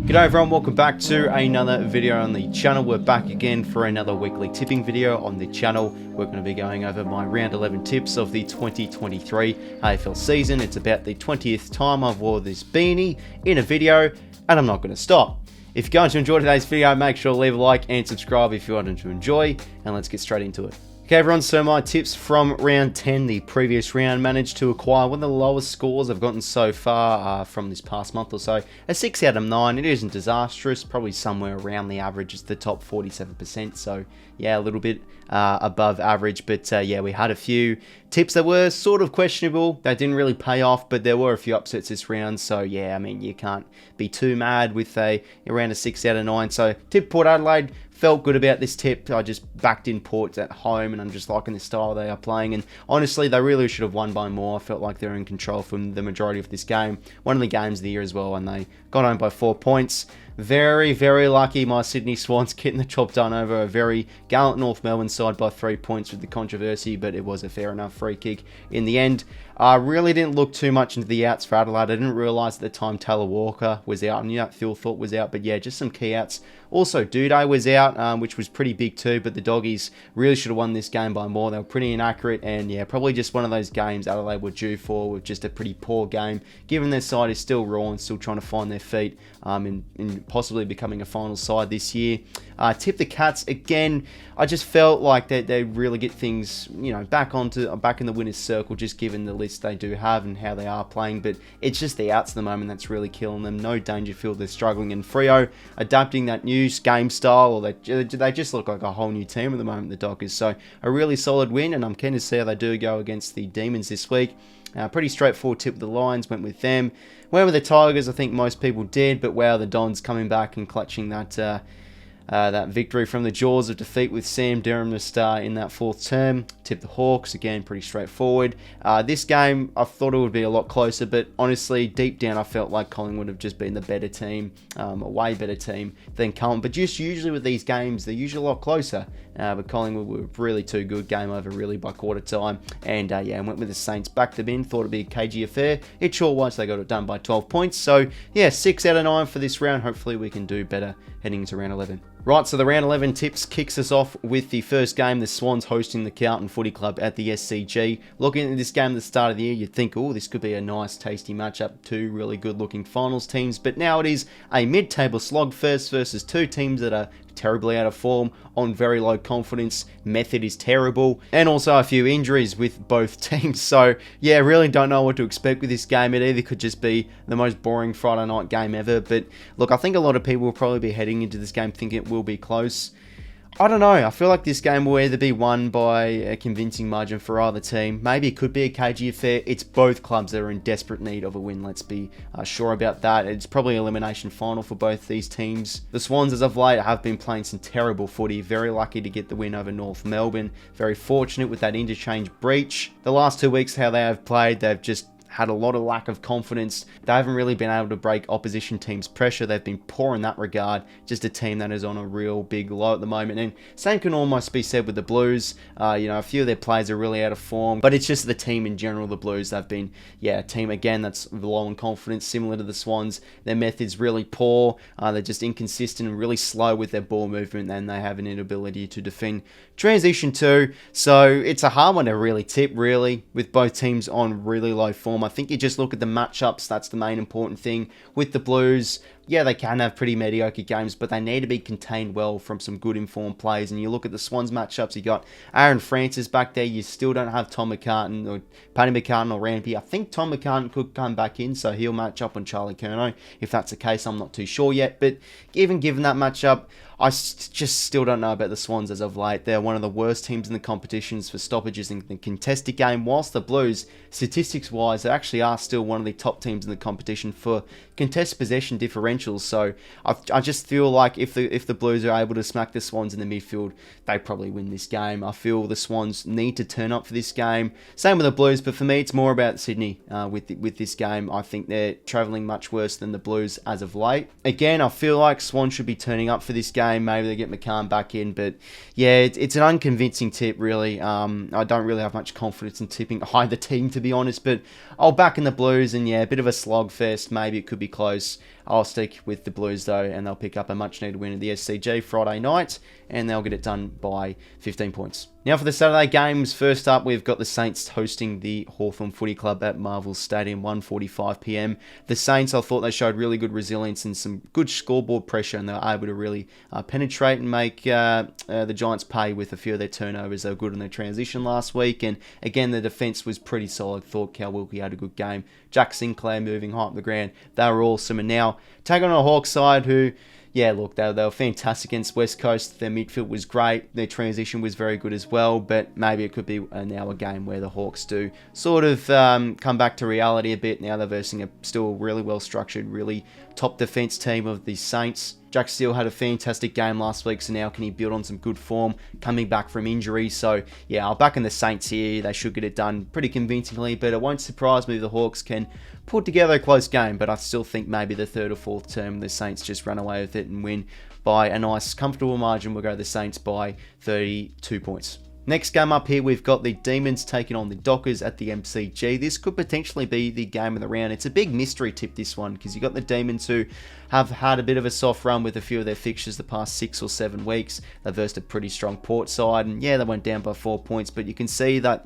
G'day everyone, welcome back to another video on the channel. We're back again for another weekly tipping video on the channel. We're going to be going over my round 11 tips of the 2023 AFL season. It's about the 20th time I've wore this beanie in a video, and I'm not going to stop. If you're going to enjoy today's video, make sure to leave a like and subscribe if you wanted to enjoy, and let's get straight into it. Okay everyone, so my tips from round 10, the previous round, managed to acquire one of the lowest scores I've gotten so far from this past month or so. A 6 out of 9, it isn't disastrous, probably somewhere around the average, it's the top 47%, so yeah, a little bit above average, but yeah, we had a few tips that were sort of questionable, that didn't really pay off, but there were a few upsets this round, so yeah, I mean, you can't be too mad with around a 6 out of 9, so tip Port Adelaide. Felt good about this tip. I just backed in Port at home, and I'm just liking the style they are playing. And honestly, they really should have won by more. I felt like they were in control for the majority of this game. One of the games of the year as well, and they got home by 4 points. Very, very lucky my Sydney Swans getting the job done over a very gallant North Melbourne side by 3 points with the controversy, but it was a fair enough free kick in the end. I really didn't look too much into the outs for Adelaide. I didn't realise at the time Taylor Walker was out. I knew that 𝐓𝐿 was out, but yeah, just some key outs. Also, 𝐷𝐷𝐻 was out, which was pretty big too, but the Doggies really should have won this game by more. They were pretty inaccurate, and yeah, probably just one of those games Adelaide were due for, with just a pretty poor game, given their side is still raw and still trying to find their feet in possibly becoming a final side this year. Tip the Cats again. I just felt like they really get things, you know, back in the winner's circle, just given the list they do have and how they are playing. But it's just the outs at the moment that's really killing them. No Dangerfield, they're struggling, and Freo adapting that new game style, or they just look like a whole new team at the moment, the Dockers. So a really solid win, and I'm keen to see how they do go against the Demons this week. Pretty straightforward tip with the Lions, went with them. Went with the Tigers, I think most people did, but wow, the Dons coming back and clutching that victory from the jaws of defeat with Sam Durham to start in that fourth term. Tip the Hawks, again, pretty straightforward. This game, I thought it would be a lot closer, but honestly, deep down, I felt like Collingwood would have just been the better team, a way better team than Carlton. But just usually with these games, they're usually a lot closer. But Collingwood were really too good, game over really by quarter time. And yeah, I went with the Saints, backed them in, thought it'd be a cagey affair. It sure was, they got it done by 12 points. So yeah, 6 out of 9 for this round. Hopefully we can do better heading into round 11. Right, so the round 11 tips kicks us off with the first game, the Swans hosting the Carlton Footy Club at the SCG. Looking at this game at the start of the year, you'd think, oh, this could be a nice, tasty matchup, two really good-looking finals teams, but now it is a mid-table slogfest versus two teams that are terribly out of form, on very low confidence. Method is terrible, and also a few injuries with both teams. So yeah, really don't know what to expect with this game. It either could just be the most boring Friday night game ever, but look, I think a lot of people will probably be heading into this game thinking it will be close. I don't know, I feel like this game will either be won by a convincing margin for either team. Maybe it could be a cagey affair. It's both clubs that are in desperate need of a win, let's be sure about that. It's probably an elimination final for both these teams. The Swans, as of late, have been playing some terrible footy. Very lucky to get the win over North Melbourne. Very fortunate with that interchange breach. The last 2 weeks, how they have played, they've just had a lot of lack of confidence. They haven't really been able to break opposition teams' pressure. They've been poor in that regard. Just a team that is on a real big low at the moment. And same can almost be said with the Blues. You know, a few of their players are really out of form, but it's just the team in general, the Blues. They've been, yeah, a team again that's low in confidence, similar to the Swans. Their method's really poor. They're just inconsistent and really slow with their ball movement, and they have an inability to defend transition too. So it's a hard one to really tip, really, with both teams on really low form. I think you just look at the matchups. That's the main important thing. With the Blues, yeah, they can have pretty mediocre games, but they need to be contained well from some good informed players. And you look at the Swans matchups, you got Aaron Francis back there. You still don't have Tom McCartan or Paddy McCartan or Rampy. I think Tom McCartan could come back in, so he'll match up on Charlie Curnow. If that's the case, I'm not too sure yet. But even given that matchup, I just still don't know about the Swans as of late. They're one of the worst teams in the competitions for stoppages in the contested game, whilst the Blues, statistics-wise, they actually are still one of the top teams in the competition for contested possession differentials. So I just feel like if the Blues are able to smack the Swans in the midfield, they probably win this game. I feel the Swans need to turn up for this game. Same with the Blues, but for me, it's more about Sydney with this game. I think they're travelling much worse than the Blues as of late. Again, I feel like Swans should be turning up for this game. game. Maybe they get McCann back in. But yeah, it's an unconvincing tip, really. I don't really have much confidence in tipping either team, to be honest. But I'll back in the Blues, and yeah, a bit of a slogfest. Maybe it could be close. I'll stick with the Blues, though, and they'll pick up a much-needed win at the SCG Friday night, and they'll get it done by 15 points. Now for the Saturday games, first up, we've got the Saints hosting the Hawthorn Footy Club at Marvel Stadium, 1:45 p.m. The Saints, I thought they showed really good resilience and some good scoreboard pressure, and they were able to really penetrate and make the Giants pay with a few of their turnovers. They were good in their transition last week, and again, the defence was pretty solid. Thought 𝐼𝐿𝐴 had a good game. Jack Sinclair moving high up the ground. They were awesome, and now taking on a Hawks side who, yeah, look, they were fantastic against West Coast. Their midfield was great. Their transition was very good as well. But maybe it could be now a game where the Hawks do sort of come back to reality a bit. Now they're versing a still really well-structured, really top defence team of the Saints. Jack Steele had a fantastic game last week, so now can he build on some good form coming back from injury? So yeah, I'll back in the Saints here. They should get it done pretty convincingly, but it won't surprise me if the Hawks can put together a close game. But I still think maybe the third or fourth term, the Saints just run away with it and win by a nice, comfortable margin. We'll go the Saints by 32 points. Next game up here, we've got the Demons taking on the Dockers at the MCG. This could potentially be the game of the round. It's a big mystery tip, this one, because you've got the Demons who have had a bit of a soft run with a few of their fixtures the past 6 or 7 weeks. They versed a pretty strong Port side, and yeah, they went down by 4 points, but you can see that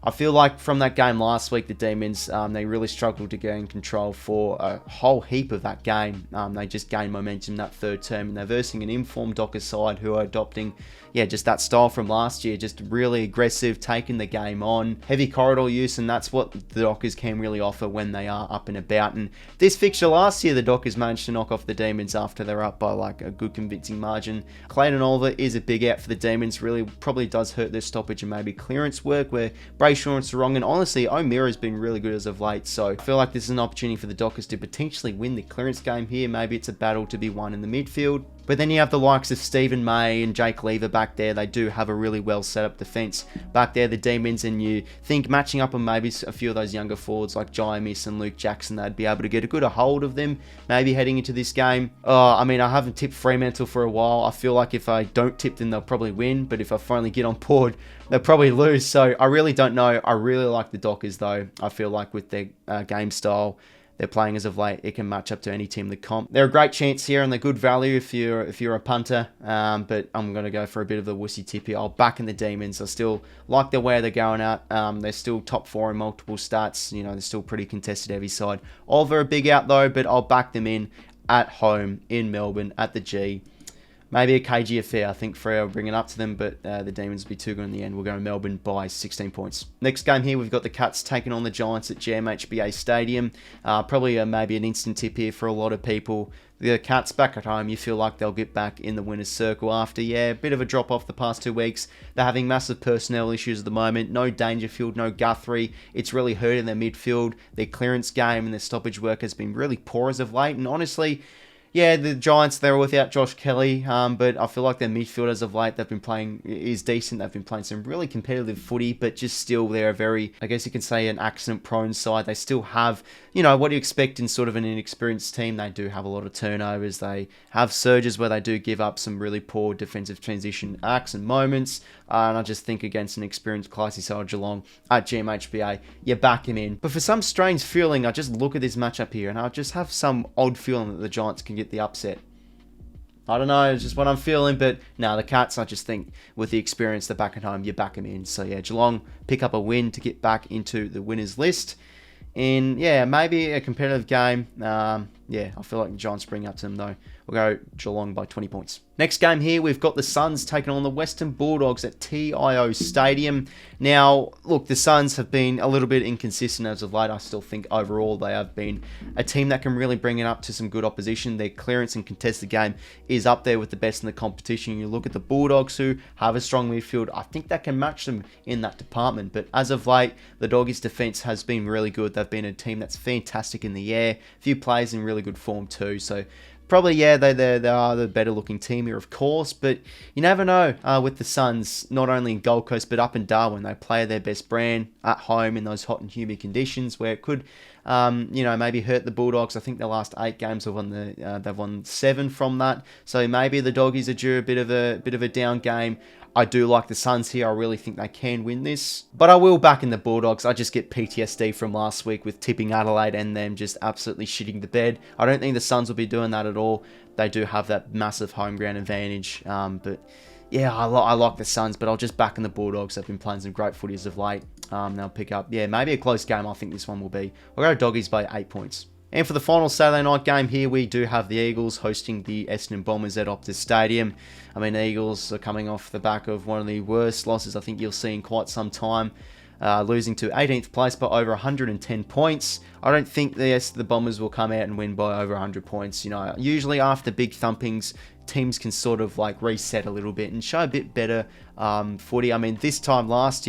I feel like from that game last week, the Demons, they really struggled to gain control for a whole heap of that game. They just gained momentum that third term, and they're versing an informed Dockers side who are adopting, yeah, just that style from last year, just really aggressive, taking the game on, heavy corridor use, and that's what the Dockers can really offer when they are up and about. And this fixture last year, the Dockers managed to knock off the Demons after they're up by like a good convincing margin. Clayton Oliver is a big out for the Demons, really probably does hurt their stoppage and maybe clearance work, where Brayshaw and Sarong, and honestly, O'Meara's been really good as of late, so I feel like this is an opportunity for the Dockers to potentially win the clearance game here. Maybe it's a battle to be won in the midfield. But then you have the likes of Stephen May and Jake Lever back there. They do have a really well set up defence back there, the Demons, and you think matching up on maybe a few of those younger forwards like 𝐼𝐿𝐴 and Luke Jackson, they'd be able to get a good hold of them maybe heading into this game. I mean, I haven't tipped Fremantle for a while. I feel like if I don't tip them, they'll probably win, but if I finally get on board, they'll probably lose. So I really don't know. I really like the Dockers though. I feel like with their game style they're playing as of late, it can match up to any team in the comp. They're a great chance here, and they're good value if you're a punter. But I'm going to go for a bit of the wussy tip here. I'll back in the Demons. I still like the way they're going out. They're still top 4 in multiple stats. You know, they're still pretty contested heavy side. Oliver a big out though, but I'll back them in at home in Melbourne at the G. Maybe a KG affair. I think Freo will bring it up to them, but the Demons will be too good in the end. We'll go to Melbourne by 16 points. Next game here, we've got the Cats taking on the Giants at 𝐺𝐸HBA Stadium. Probably maybe an instant tip here for a lot of people. The Cats back at home, you feel like they'll get back in the winner's circle after, yeah, a bit of a drop off the past 2 weeks. They're having massive personnel issues at the moment. No Dangerfield, no Guthrie. It's really hurting their midfield. Their clearance game and their stoppage work has been really poor as of late. And honestly, yeah, the Giants, they're without Josh Kelly, but I feel like their midfield as of late, they've been playing, is decent. They've been playing some really competitive footy, but just still, they're a very, I guess you can say, an accident-prone side. They still have, you know, what do you expect in sort of an inexperienced team? They do have a lot of turnovers. They have surges where they do give up some really poor defensive transition acts and moments, and I just think against an experienced classy side Geelong at 𝐺𝐸HBA, you back him in. But for some strange feeling, I just look at this matchup here, and I just have some odd feeling that the Giants can get the upset. I don't know, it's just what I'm feeling, but no, the Cats, I just think with the experience, they're back at home, you back them in. So yeah, Geelong pick up a win to get back into the winners list. And yeah, maybe a competitive game. Yeah, I feel like the Giants bring up to them though. We'll go Geelong by 20 points. Next game here, we've got the Suns taking on the Western Bulldogs at TIO Stadium. Now, look, the Suns have been a little bit inconsistent as of late. I still think overall they have been a team that can really bring it up to some good opposition. Their clearance and contested game is up there with the best in the competition. You look at the Bulldogs, who have a strong midfield. I think that can match them in that department. But as of late, the Doggies' defense has been really good. They've been a team that's fantastic in the air. A few players in really good form too. So probably, yeah, they are the better looking team here, of course, but you never know with the Suns, not only in Gold Coast, but up in Darwin. They play their best brand at home in those hot and humid conditions where it could you know, maybe hurt the Bulldogs. I think the last 8 games have won they've won 7 from that. So maybe the Doggies are due a bit of a down game. I do like the Suns here. I really think they can win this. But I will back in the Bulldogs. I just get PTSD from last week with tipping Adelaide and them just absolutely shitting the bed. I don't think the Suns will be doing that at all. They do have that massive home ground advantage. But yeah, I like the Suns, but I'll just back in the Bulldogs. They've been playing some great footy as of late. They'll pick up, yeah, maybe a close game. I think this one will be. I'll go Doggies by 8 points. And for the final Saturday night game here, we do have the Eagles hosting the Essendon Bombers at Optus Stadium. I mean, the Eagles are coming off the back of one of the worst losses I think you'll see in quite some time, losing to 18th place by over 110 points. I don't think the Bombers will come out and win by over 100 points. You know, usually after big thumpings, teams can sort of like reset a little bit and show a bit better footy. I mean, this game last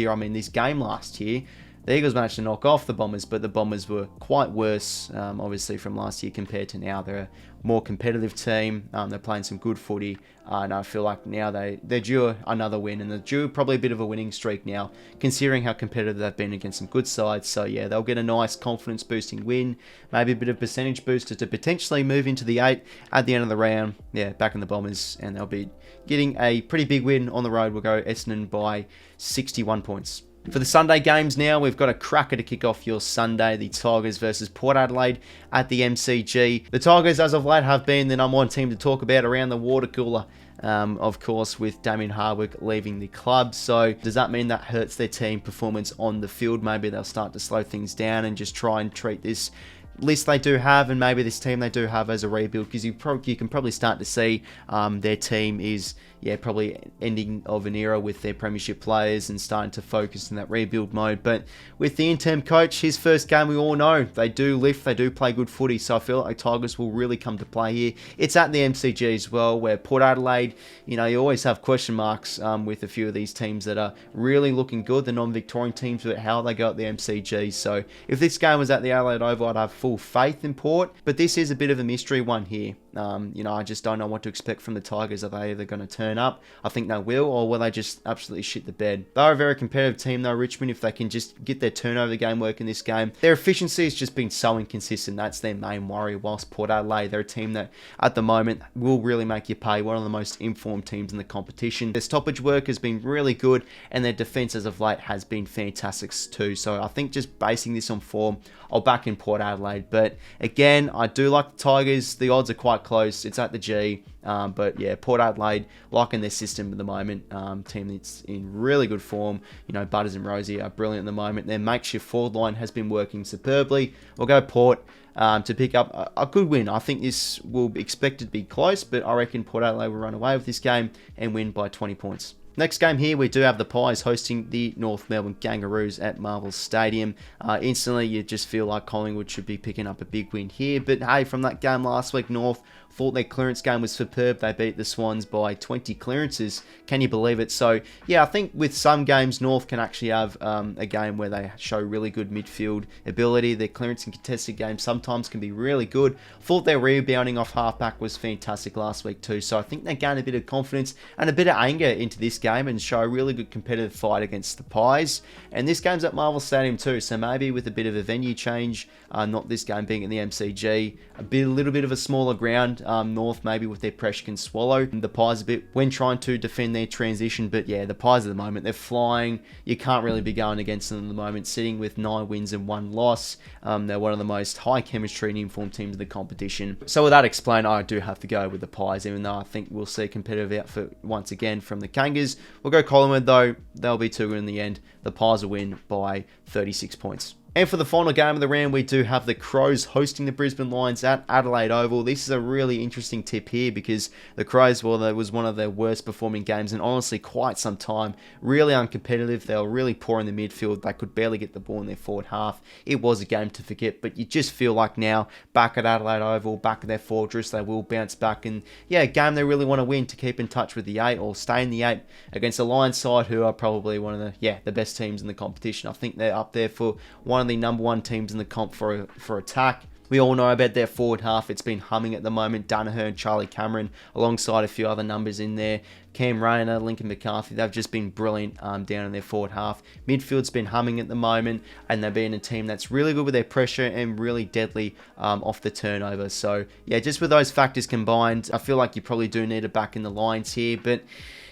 year, the Eagles managed to knock off the Bombers, but the Bombers were quite worse, obviously, from last year compared to now. They're a more competitive team. They're playing some good footy, and I feel like now they're due another win, and they're due probably a bit of a winning streak now, considering how competitive they've been against some good sides. So, yeah, they'll get a nice confidence-boosting win, maybe a bit of percentage booster to potentially move into the 8 at the end of the round. Yeah, back in the Bombers, and they'll be getting a pretty big win on the road. We'll go Essendon by 61 points. For the Sunday games now, we've got a cracker to kick off your Sunday. The Tigers versus Port Adelaide at the MCG. The Tigers, as of late, have been the number 1 team to talk about around the water cooler. Of course, with Damien Hardwick leaving the club. So does that mean that hurts their team performance on the field? Maybe they'll start to slow things down and just try and treat this list they do have, and maybe this team they do have, as a rebuild, because you can probably start to see their team is probably ending of an era with their premiership players and starting to focus in that rebuild mode. But with the interim coach, his first game, we all know they do lift, they do play good footy, so I feel like Tigers will really come to play here. It's at the MCG as well, where Port Adelaide, you know, you always have question marks with a few of these teams that are really looking good, the non-Victorian teams, but how they go at the MCG. So if this game was at the Adelaide Oval, I'd have full faith in Port, but this is a bit of a mystery one here. You know, I just don't know what to expect from the Tigers. Are they either going to turn up? I think they will, or will they just absolutely shit the bed? They're a very competitive team though, Richmond, if they can just get their turnover game work in this game. Their efficiency has just been so inconsistent. That's their main worry, whilst Port Adelaide, they're a team that at the moment will really make you pay, one of the most informed teams in the competition. Their stoppage work has been really good, and their defence as of late has been fantastic too. So I think just basing this on form, I'll back in Port Adelaide. But again, I do like the Tigers. The odds are quite close. It's at the G. But yeah, Port Adelaide, liking their system at the moment. Team that's in really good form. You know, Butters and Rosie are brilliant at the moment. Their makeshift forward line has been working superbly. We'll go Port to pick up a good win. I think this will be expected to be close, but I reckon Port Adelaide will run away with this game and win by 20 points. Next game here, we do have the Pies hosting the North Melbourne Kangaroos at Marvel Stadium. Instantly, you just feel like Collingwood should be picking up a big win here. But hey, from that game last week, North thought their clearance game was superb. They beat the Swans by 20 clearances. Can you believe it? So, yeah, I think with some games, North can actually have a game where they show really good midfield ability. Their clearance and contested games sometimes can be really good. Thought their rebounding off halfback was fantastic last week too. So I think they gain a bit of confidence and a bit of anger into this game and show a really good competitive fight against the Pies. And this game's at Marvel Stadium too, so maybe with a bit of a venue change, not this game being at the MCG, a little bit of a smaller ground, North maybe with their pressure can swallow the Pies a bit when trying to defend their transition. But yeah, the Pies at the moment, they're flying. You can't really be going against them at the moment, sitting with 9 wins and 1 loss. They're one of the most high chemistry and informed teams in the competition. So with that explained, I do have to go with the Pies, even though I think we'll see a competitive outfit once again from the Kangas. We'll go Collingwood though. They'll be too good in the end. The Pies will win by 36 points. And for the final game of the round, we do have the Crows hosting the Brisbane Lions at Adelaide Oval. This is a really interesting tip here because the Crows, well, that was one of their worst performing games in honestly quite some time. Really uncompetitive. They were really poor in the midfield. They could barely get the ball in their forward half. It was a game to forget, but you just feel like now, back at Adelaide Oval, back at their fortress, they will bounce back. And yeah, a game they really want to win to keep in touch with the 8 or stay in the 8 against a Lions side who are probably one of the best teams in the competition. I think they're up there for one of the number 1 teams in the comp for attack. We all know about their forward half. It's been humming at the moment. Danaher and Charlie Cameron, alongside a few other numbers in there. Cam Rayner, Lincoln McCarthy, they've just been brilliant down in their forward half. Midfield's been humming at the moment, and they've been a team that's really good with their pressure and really deadly off the turnover. So, yeah, just with those factors combined, I feel like you probably do need to back in the Lions here. But,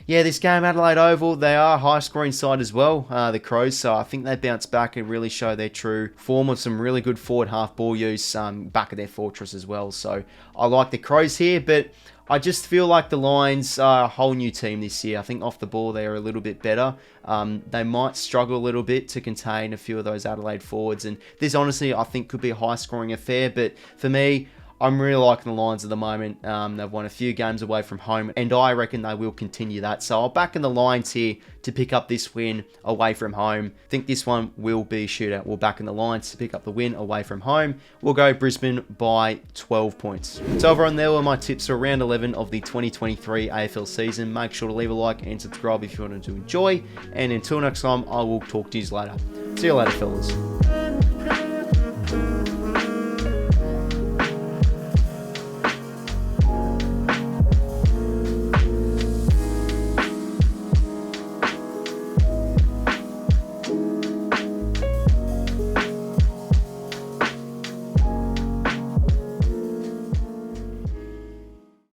yeah, this game, Adelaide Oval, they are a high-scoring side as well, the Crows. So I think they bounce back and really show their true form of some really good forward half ball use back at their fortress as well. So I like the Crows here, but I just feel like the Lions are a whole new team this year. I think off the ball they're a little bit better. They might struggle a little bit to contain a few of those Adelaide forwards. And this, honestly, I think could be a high-scoring affair. But for me, I'm really liking the Lions at the moment. They've won a few games away from home, and I reckon they will continue that. So I'll back in the Lions here to pick up this win away from home. I think this one will be a shootout. We'll back in the Lions to pick up the win away from home. We'll go Brisbane by 12 points. So over on there were my tips for round 11 of the 2023 AFL season. Make sure to leave a like and subscribe if you wanted to enjoy. And until next time, I will talk to you later. See you later, fellas.